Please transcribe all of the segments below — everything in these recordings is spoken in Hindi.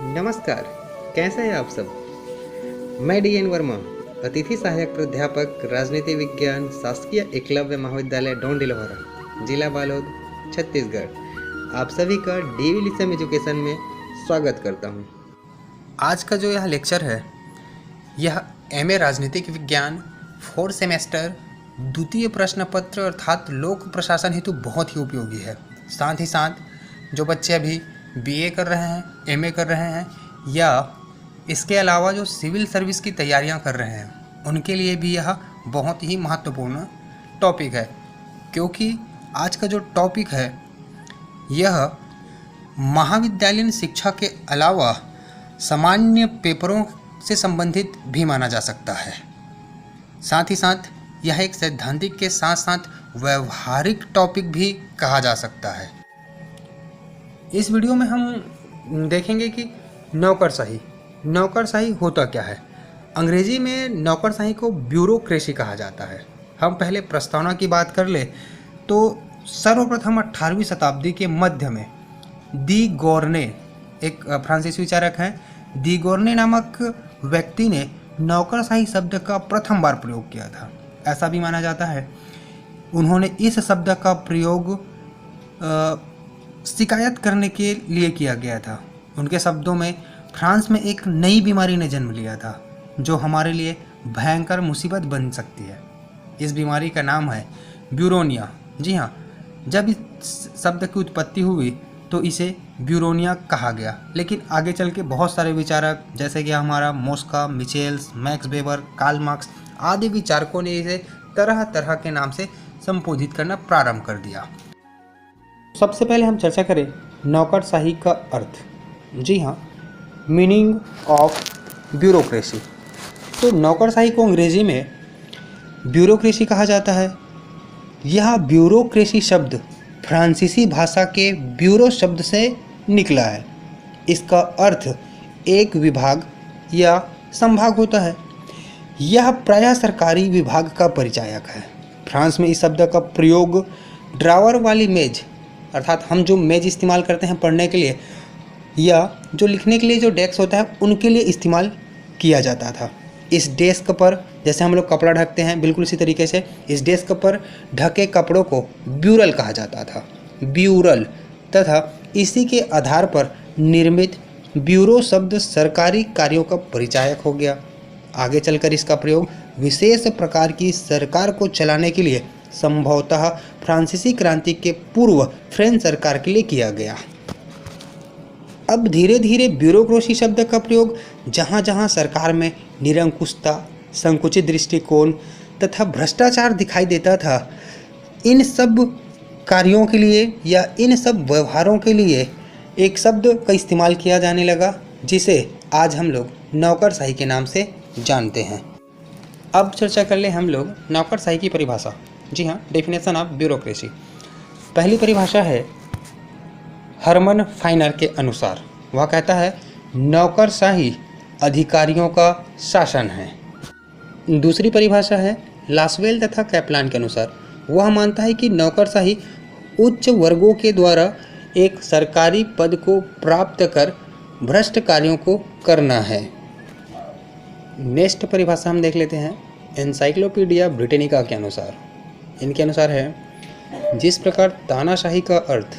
नमस्कार, कैसे हैं आप सब। मैं डी एन वर्मा, अतिथि सहायक प्राध्यापक राजनीति विज्ञान शासकीय एकलव्य महाविद्यालय डोंडिलोहारा, जिला बालोद, छत्तीसगढ़। आप सभी का डीवी लिसम एजुकेशन में स्वागत करता हूं। आज का जो यह लेक्चर है, यह एमए राजनीतिक विज्ञान 4 सेमेस्टर द्वितीय प्रश्न पत्र अर्थात लोक प्रशासन हेतु बहुत ही उपयोगी है। साथ ही साथ जो बच्चे अभी बीए कर रहे हैं, एमए कर रहे हैं या इसके अलावा जो सिविल सर्विस की तैयारियां कर रहे हैं, उनके लिए भी यह बहुत ही महत्वपूर्ण टॉपिक है, क्योंकि आज का जो टॉपिक है यह महाविद्यालयीन शिक्षा के अलावा सामान्य पेपरों से संबंधित भी माना जा सकता है। साथ ही साथ यह एक सैद्धांतिक के साथ साथ व्यवहारिक टॉपिक भी कहा जा सकता है। इस वीडियो में हम देखेंगे कि नौकरशाही होता क्या है। अंग्रेजी में नौकरशाही को ब्यूरोक्रेसी कहा जाता है। हम पहले प्रस्तावना की बात कर ले तो सर्वप्रथम 18वीं शताब्दी के मध्य में दी गोर्ने, एक फ्रांसीसी विचारक हैं, दी गोर्ने नामक व्यक्ति ने नौकरशाही शब्द का प्रथम बार प्रयोग किया था, ऐसा भी माना जाता है। उन्होंने इस शब्द का प्रयोग शिकायत करने के लिए किया गया था। उनके शब्दों में फ्रांस में एक नई बीमारी ने जन्म लिया था जो हमारे लिए भयंकर मुसीबत बन सकती है। इस बीमारी का नाम है ब्यूरोनिया। जी हाँ, जब इस शब्द की उत्पत्ति हुई तो इसे ब्यूरोनिया कहा गया, लेकिन आगे चल के बहुत सारे विचारक जैसे कि हमारा Mosca, Michels, Max Weber, Karl Marx आदि विचारकों ने इसे तरह तरह के नाम से संबोधित करना प्रारंभ कर दिया। सबसे पहले हम चर्चा करें नौकरशाही का अर्थ। जी हाँ, मीनिंग ऑफ ब्यूरोक्रेसी। तो नौकरशाही को अंग्रेजी में ब्यूरोक्रेसी कहा जाता है। यह ब्यूरोक्रेसी शब्द फ्रांसीसी भाषा के ब्यूरो शब्द से निकला है। इसका अर्थ एक विभाग या संभाग होता है। यह प्रायः सरकारी विभाग का परिचायक है। फ्रांस में इस शब्द का प्रयोग ड्रावर वाली मेज, अर्थात हम जो मेज इस्तेमाल करते हैं पढ़ने के लिए या जो लिखने के लिए जो डेस्क होता है उनके लिए इस्तेमाल किया जाता था। इस डेस्क पर जैसे हम लोग कपड़ा ढकते हैं, बिल्कुल इसी तरीके से इस डेस्क पर ढके कपड़ों को ब्यूरल कहा जाता था, ब्यूरल। तथा इसी के आधार पर निर्मित ब्यूरो शब्द सरकारी कार्यों का परिचायक हो गया। आगे चलकर इसका प्रयोग विशेष प्रकार की सरकार को चलाने के लिए संभवतः फ्रांसीसी क्रांति के पूर्व फ्रेंच सरकार के लिए किया गया। अब धीरे धीरे ब्यूरोक्रेसी शब्द का प्रयोग जहाँ जहाँ सरकार में निरंकुशता, संकुचित दृष्टिकोण तथा भ्रष्टाचार दिखाई देता था, इन सब कार्यों के लिए या इन सब व्यवहारों के लिए एक शब्द का इस्तेमाल किया जाने लगा जिसे आज हम लोग नौकरशाही के नाम से जानते हैं। अब चर्चा कर ले हम लोग नौकरशाही की परिभाषा। जी हाँ, डेफिनेशन ऑफ ब्यूरोक्रेसी। पहली परिभाषा है हरमन फाइनर के अनुसार। वह कहता है नौकरशाही अधिकारियों का शासन है। दूसरी परिभाषा है लासवेल तथा कैप्लान के अनुसार। वह मानता है कि नौकरशाही उच्च वर्गों के द्वारा एक सरकारी पद को प्राप्त कर भ्रष्ट कार्यों को करना है। नेक्स्ट परिभाषा हम देख लेते हैं एनसाइक्लोपीडिया ब्रिटेनिका के अनुसार। इनके अनुसार है जिस प्रकार तानाशाही का अर्थ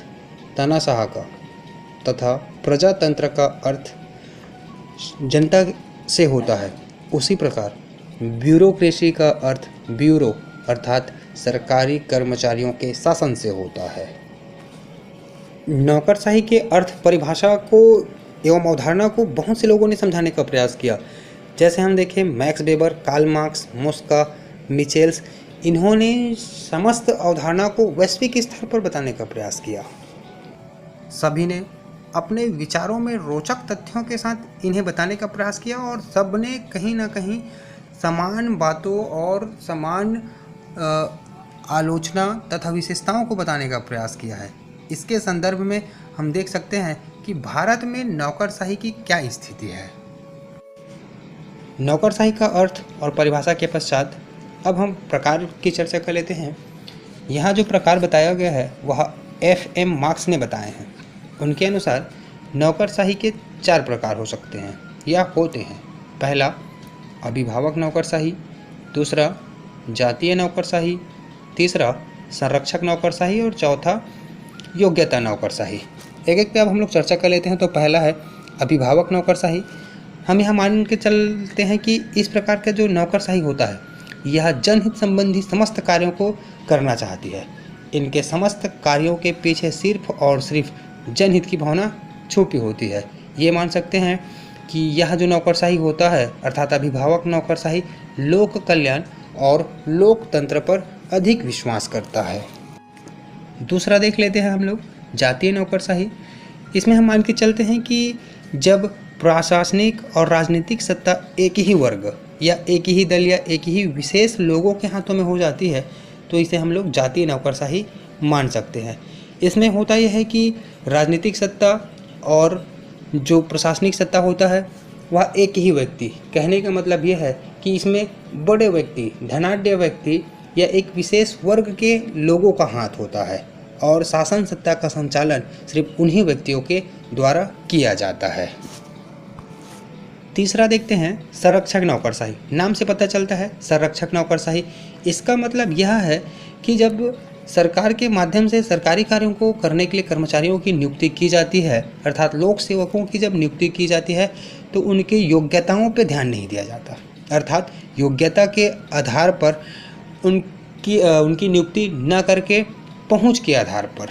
तानाशाह का तथा प्रजातंत्र का अर्थ जनता से होता है, उसी प्रकार ब्यूरोक्रेसी का अर्थ ब्यूरो अर्थात सरकारी कर्मचारियों के शासन से होता है। नौकरशाही के अर्थ परिभाषा को एवं अवधारणा को बहुत से लोगों ने समझाने का प्रयास किया। जैसे हम देखें Max Weber, Karl Marx, Mosca, Michels, इन्होंने समस्त अवधारणा को वैश्विक स्तर पर बताने का प्रयास किया। सभी ने अपने विचारों में रोचक तथ्यों के साथ इन्हें बताने का प्रयास किया और सब ने कहीं ना कहीं समान बातों और समान आलोचना तथा विशेषताओं को बताने का प्रयास किया है। इसके संदर्भ में हम देख सकते हैं कि भारत में नौकरशाही की क्या स्थिति है। नौकरशाही का अर्थ और परिभाषा के पश्चात अब हम प्रकार की चर्चा कर लेते हैं। यहाँ जो प्रकार बताया गया है वह FM मार्क्स ने बताए हैं। उनके अनुसार नौकरशाही के 4 प्रकार हो सकते हैं या होते हैं। पहला, अभिभावक नौकरशाही। दूसरा, जातीय नौकरशाही। तीसरा, संरक्षक नौकरशाही। और चौथा, योग्यता नौकरशाही। एक एक पे अब हम लोग चर्चा कर लेते हैं। तो पहला है अभिभावक नौकरशाही। हम यहाँ मान के चलते हैं कि इस प्रकार का जो नौकरशाही होता है यह जनहित संबंधी समस्त कार्यों को करना चाहती है। इनके समस्त कार्यों के पीछे सिर्फ और सिर्फ जनहित की भावना छुपी होती है। ये मान सकते हैं कि यह जो नौकरशाही होता है अर्थात अभिभावक नौकरशाही लोक कल्याण और लोकतंत्र पर अधिक विश्वास करता है। दूसरा देख लेते हैं हम लोग, जातीय नौकरशाही। इसमें हम मान के चलते हैं कि जब प्रशासनिक और राजनीतिक सत्ता एक ही वर्ग या एक ही दल या एक ही विशेष लोगों के हाथों में हो जाती है तो इसे हम लोग जातीय नौकरशाही मान सकते हैं। इसमें होता यह है कि राजनीतिक सत्ता और जो प्रशासनिक सत्ता होता है वह एक ही व्यक्ति, कहने का मतलब यह है कि इसमें बड़े व्यक्ति, धनाढ्य व्यक्ति या एक विशेष वर्ग के लोगों का हाथ होता है और शासन सत्ता का संचालन सिर्फ उन्हीं व्यक्तियों के द्वारा किया जाता है। तीसरा देखते हैं संरक्षक नौकरशाही। नाम से पता चलता है संरक्षक नौकरशाही। इसका मतलब यह है कि जब सरकार के माध्यम से सरकारी कार्यों को करने के लिए कर्मचारियों की नियुक्ति की जाती है अर्थात लोक सेवकों की जब नियुक्ति की जाती है तो उनकी योग्यताओं पर ध्यान नहीं दिया जाता। अर्थात योग्यता के आधार पर उनकी नियुक्ति न करके पहुंच के आधार पर,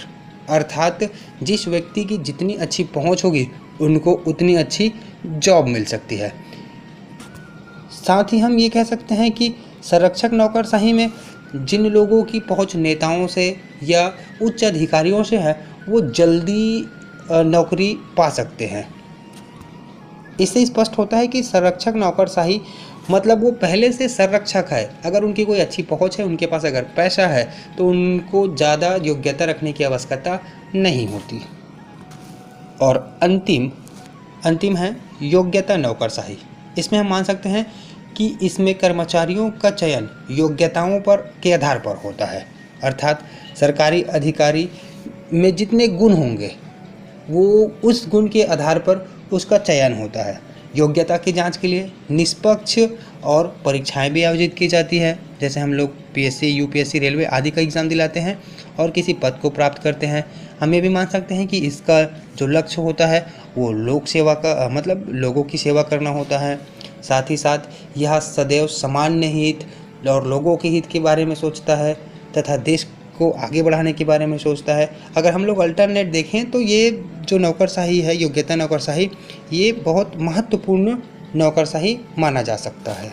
अर्थात जिस व्यक्ति की जितनी अच्छी पहुंच होगी उनको उतनी अच्छी जॉब मिल सकती है। साथ ही हम ये कह सकते हैं कि संरक्षक नौकरशाही में जिन लोगों की पहुंच नेताओं से या उच्च अधिकारियों से है वो जल्दी नौकरी पा सकते हैं। इससे स्पष्ट होता है कि संरक्षक नौकरशाही मतलब वो पहले से संरक्षक है। अगर उनकी कोई अच्छी पहुंच है, उनके पास अगर पैसा है तो उनको ज़्यादा योग्यता रखने की आवश्यकता नहीं होती। और अंतिम है योग्यता नौकरशाही। इसमें हम मान सकते हैं कि इसमें कर्मचारियों का चयन योग्यताओं पर के आधार पर होता है। अर्थात सरकारी अधिकारी में जितने गुण होंगे वो उस गुण के आधार पर उसका चयन होता है। योग्यता की जांच के लिए निष्पक्ष और परीक्षाएं भी आयोजित की जाती है। जैसे हम लोग पीएससी, यूपीएससी, रेलवे आदि का एग्ज़ाम दिलाते हैं और किसी पद को प्राप्त करते हैं। हम ये भी मान सकते हैं कि इसका जो लक्ष्य होता है वो लोक सेवा का मतलब लोगों की सेवा करना होता है। साथ ही साथ यह सदैव सामान्य हित और लोगों के हित के बारे में सोचता है तथा देश को आगे बढ़ाने के बारे में सोचता है। अगर हम लोग अल्टरनेट देखें तो ये जो नौकरशाही है, योग्यता नौकरशाही, ये बहुत महत्वपूर्ण नौकरशाही माना जा सकता है।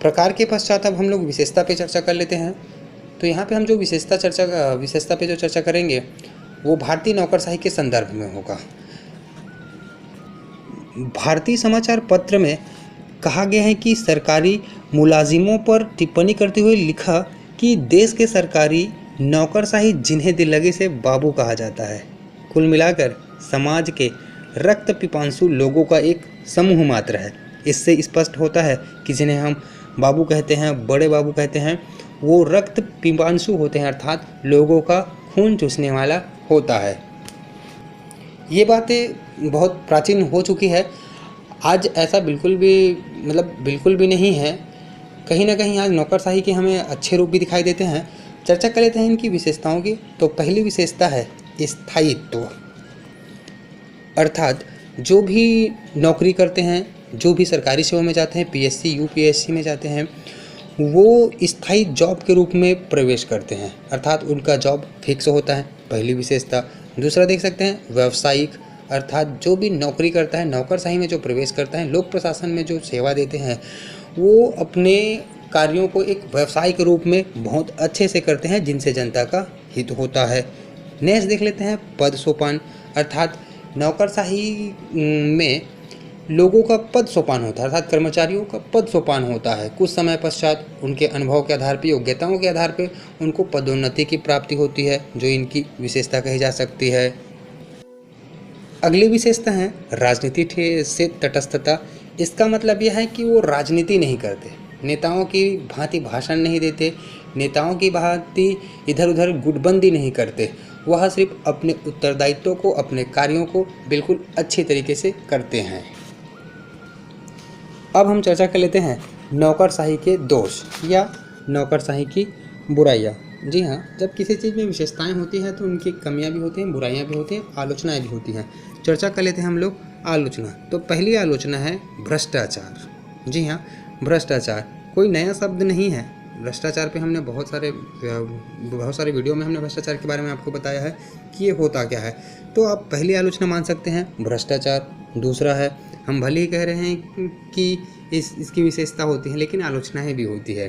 प्रकार के पश्चात अब हम लोग विशेषता पे चर्चा कर लेते हैं। तो यहाँ पे हम जो विशेषता पे जो चर्चा करेंगे वो भारतीय नौकरशाही के संदर्भ में होगा। भारतीय समाचार पत्र में कहा गया है कि सरकारी मुलाजिमों पर टिप्पणी करते हुए लिखा कि देश के सरकारी नौकरशाही जिन्हें दिल लगे से बाबू कहा जाता है, कुल मिलाकर समाज के रक्त पिपांसु लोगों का एक समूह मात्र है। इससे स्पष्ट होता है कि जिन्हें हम बाबू कहते हैं, बड़े बाबू कहते हैं, वो रक्त पिपांसु होते हैं अर्थात लोगों का खून चूसने वाला होता है। ये बातें बहुत प्राचीन हो चुकी है। आज ऐसा बिल्कुल भी नहीं है। कहीं ना कहीं आज नौकरशाही के हमें अच्छे रूप भी दिखाई देते हैं। चर्चा कर लेते हैं इनकी विशेषताओं की। तो पहली विशेषता है स्थायित्व। अर्थात जो भी नौकरी करते हैं, जो भी सरकारी सेवा में जाते हैं, पीएससी, यूपीएससी में जाते हैं, वो स्थायी जॉब के रूप में प्रवेश करते हैं अर्थात उनका जॉब फिक्स होता है, पहली विशेषता। दूसरा देख सकते हैं व्यावसायिक, अर्थात जो भी नौकरी करता है, नौकरशाही में जो प्रवेश करता है, लोक प्रशासन में जो सेवा देते हैं, वो अपने कार्यों को एक व्यवसाय के रूप में बहुत अच्छे से करते हैं जिनसे जनता का हित होता है। नेक्स्ट देख लेते हैं पद सोपान। अर्थात नौकरशाही में लोगों का पद सोपान होता है अर्थात कर्मचारियों का पद सोपान होता है। कुछ समय पश्चात उनके अनुभव के आधार पर, योग्यताओं के आधार पर उनको पदोन्नति की प्राप्ति होती है, जो इनकी विशेषता कही जा सकती है। अगली विशेषता है राजनीति से तटस्थता। इसका मतलब यह है कि वो राजनीति नहीं करते, नेताओं की भांति भाषण नहीं देते, नेताओं की भांति इधर उधर गुटबंदी नहीं करते। वह सिर्फ अपने उत्तरदायित्वों को, अपने कार्यों को बिल्कुल अच्छे तरीके से करते हैं। अब हम चर्चा कर लेते हैं नौकरशाही के दोष या नौकरशाही की बुराइयाँ। जी हाँ, जब किसी चीज़ में विशेषताएं होती हैं तो उनकी कमियां भी होती हैं, बुराइयां भी होती हैं, आलोचनाएं भी होती हैं। चर्चा कर लेते हैं हम लोग आलोचना। तो पहली आलोचना है भ्रष्टाचार। जी हाँ, भ्रष्टाचार कोई नया शब्द नहीं है। भ्रष्टाचार पे हमने बहुत सारे वीडियो में हमने भ्रष्टाचार के बारे में आपको बताया है कि ये होता क्या है। तो आप पहली आलोचना मान सकते हैं भ्रष्टाचार। दूसरा है, हम भले ही कह रहे हैं कि इसकी विशेषता होती है, लेकिन आलोचनाएँ भी होती है।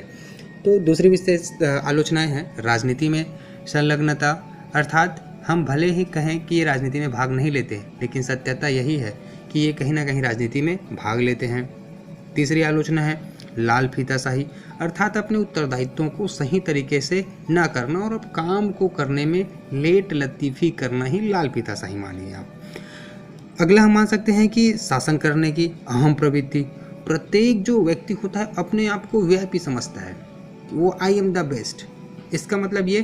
तो दूसरी विशेष आलोचनाएं हैं राजनीति में संलग्नता, अर्थात हम भले ही कहें कि ये राजनीति में भाग नहीं लेते, लेकिन सत्यता यही है कि ये कहीं ना कहीं राजनीति में भाग लेते हैं। तीसरी आलोचना है लाल फीताशाही, अर्थात अपने उत्तरदायित्वों को सही तरीके से ना करना और अब काम को करने में लेट लतीफ़ी करना ही लाल फीताशाही मानिए आप। अगला हम मान सकते हैं कि शासन करने की अहम प्रवृत्ति। प्रत्येक जो व्यक्ति होता है अपने आप को वीआईपी समझता है, वो आई एम द बेस्ट। इसका मतलब ये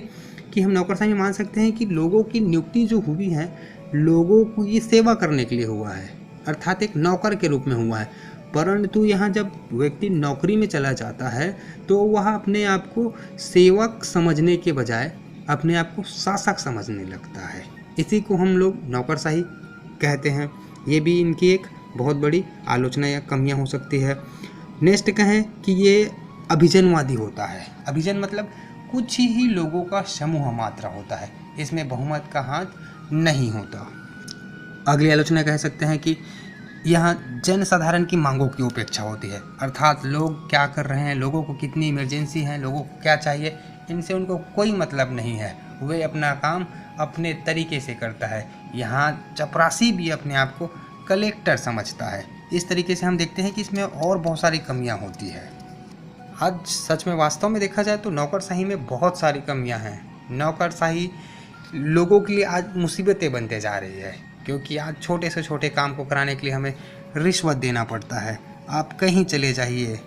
कि हम नौकरशाही में मान सकते हैं कि लोगों की नियुक्ति जो हुई है, लोगों को ये सेवा करने के लिए हुआ है, अर्थात एक नौकर के रूप में हुआ है। परंतु यहाँ जब व्यक्ति नौकरी में चला जाता है तो वह अपने आप को सेवक समझने के बजाय अपने आप को शासक समझने लगता है। इसी को हम लोग नौकरशाही कहते हैं। ये भी इनकी एक बहुत बड़ी आलोचना या कमियाँ हो सकती है। नेक्स्ट कहें कि ये अभिजनवादी होता है। अभिजन मतलब कुछ ही लोगों का समूह मात्रा होता है, इसमें बहुमत का हाथ नहीं होता। अगली आलोचना कह सकते हैं कि यहाँ जन साधारण की मांगों की उपेक्षा होती है, अर्थात लोग क्या कर रहे हैं, लोगों को कितनी इमरजेंसी है, लोगों को क्या चाहिए, इनसे उनको कोई मतलब नहीं है। वे अपना काम अपने तरीके से करता है। यहाँ चपरासी भी अपने आप को कलेक्टर समझता है। इस तरीके से हम देखते हैं कि इसमें और बहुत सारी कमियाँ होती है। आज सच में वास्तव में देखा जाए तो नौकरशाही में बहुत सारी कमियां हैं। नौकरशाही लोगों के लिए आज मुसीबतें बनते जा रही है, क्योंकि आज छोटे से छोटे काम को कराने के लिए हमें रिश्वत देना पड़ता है। आप कहीं चले जाइए,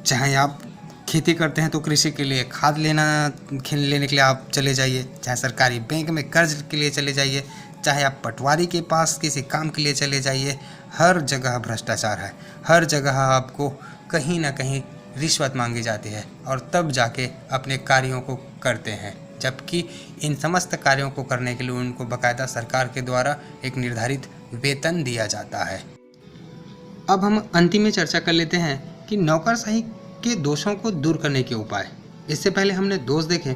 चाहे आप खेती करते हैं तो कृषि के लिए खाद लेने के लिए आप चले जाइए, चाहे सरकारी बैंक में कर्ज के लिए चले जाइए, चाहे आप पटवारी के पास किसी काम के लिए चले जाइए, हर जगह भ्रष्टाचार है। हर जगह आपको कहीं ना कहीं रिश्वत मांगी जाती है और तब जाके अपने कार्यों को करते हैं, जबकि इन समस्त कार्यों को करने के लिए उनको बाकायदा सरकार के द्वारा एक निर्धारित वेतन दिया जाता है। अब हम अंतिम में चर्चा कर लेते हैं कि नौकरशाही के दोषों को दूर करने के उपाय। इससे पहले हमने दोष देखे,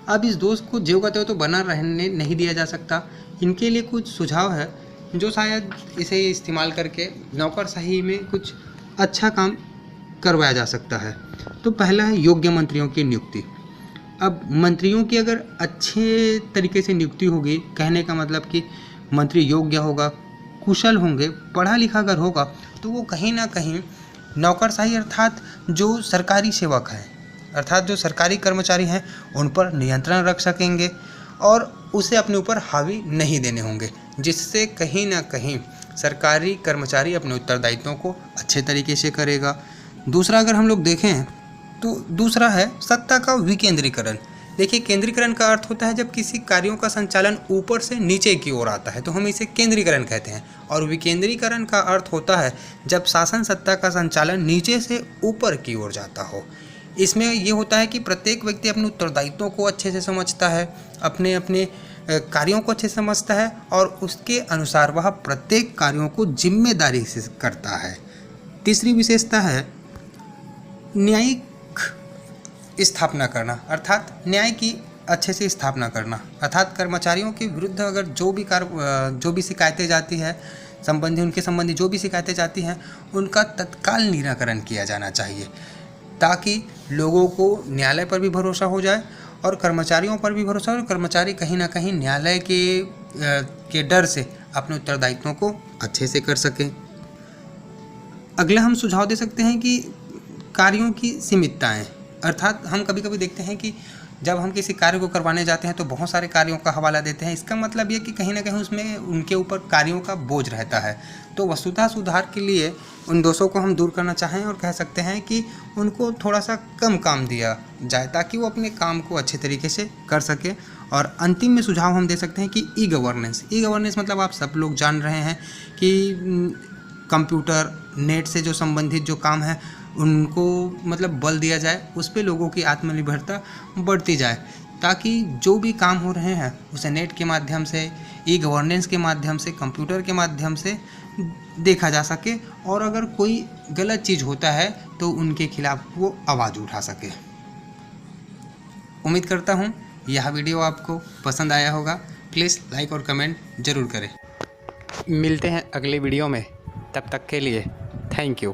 अब इस दोष को ज्यों का त्यों तो बना रहने नहीं दिया जा सकता। इनके लिए कुछ सुझाव है जो शायद इसे इस्तेमाल करके नौकरशाही में कुछ अच्छा काम करवाया जा सकता है। तो पहला है योग्य मंत्रियों की नियुक्ति। अब मंत्रियों की अगर अच्छे तरीके से नियुक्ति होगी, कहने का मतलब कि मंत्री योग्य होगा, कुशल होंगे, पढ़ा लिखा अगर होगा, तो वो कहीं ना कहीं नौकरशाही अर्थात जो सरकारी सेवक हैं, अर्थात जो सरकारी कर्मचारी हैं, उन पर नियंत्रण रख सकेंगे और उसे अपने ऊपर हावी नहीं देने होंगे, जिससे कहीं ना कहीं सरकारी कर्मचारी अपने उत्तरदायित्वों को अच्छे तरीके से करेगा। दूसरा अगर हम लोग देखें तो दूसरा है सत्ता का विकेंद्रीकरण। देखिए, केंद्रीकरण का अर्थ होता है जब किसी कार्यों का संचालन ऊपर से नीचे की ओर आता है, तो हम इसे केंद्रीकरण कहते हैं। और विकेंद्रीकरण का अर्थ होता है जब शासन सत्ता का संचालन नीचे से ऊपर की ओर जाता हो। इसमें ये होता है कि प्रत्येक व्यक्ति अपने उत्तरदायित्वों को अच्छे से समझता है, अपने अपने कार्यों को अच्छे से समझता है और उसके अनुसार वह प्रत्येक कार्यों को जिम्मेदारी से करता है। तीसरी विशेषता है न्यायिक स्थापना करना, अर्थात न्याय की अच्छे से स्थापना करना, अर्थात कर्मचारियों के विरुद्ध अगर जो भी शिकायतें जाती है उनके संबंधी जो भी शिकायतें जाती हैं, उनका तत्काल निराकरण किया जाना चाहिए, ताकि लोगों को न्यायालय पर भी भरोसा हो जाए और कर्मचारियों पर भी भरोसा हो, और कर्मचारी कहीं ना कहीं न्यायालय के डर से अपने उत्तरदायित्वों को अच्छे से कर सकें। अगला हम सुझाव दे सकते हैं कि कार्यों की सीमितताएं, अर्थात हम कभी कभी देखते हैं कि जब हम किसी कार्य को करवाने जाते हैं तो बहुत सारे कार्यों का हवाला देते हैं। इसका मतलब ये कि कहीं ना कहीं उसमें उनके ऊपर कार्यों का बोझ रहता है। तो वस्तुतः सुधार के लिए उन दोषों को हम दूर करना चाहें और कह सकते हैं कि उनको थोड़ा सा कम काम दिया जाए, ताकि वो अपने काम को अच्छे तरीके से कर सके और अंतिम में सुझाव हम दे सकते हैं कि ई गवर्नेंस मतलब आप सब लोग जान रहे हैं कि कंप्यूटर नेट से जो संबंधित जो काम है उनको मतलब बल दिया जाए, उस पे लोगों की आत्मनिर्भरता बढ़ती जाए, ताकि जो भी काम हो रहे हैं उसे नेट के माध्यम से, ई गवर्नेंस के माध्यम से, कंप्यूटर के माध्यम से देखा जा सके, और अगर कोई गलत चीज़ होता है तो उनके खिलाफ वो आवाज़ उठा सके। उम्मीद करता हूँ यह वीडियो आपको पसंद आया होगा। प्लीज़ लाइक और कमेंट ज़रूर करें। मिलते हैं अगले वीडियो में, तब तक के लिए थैंक यू।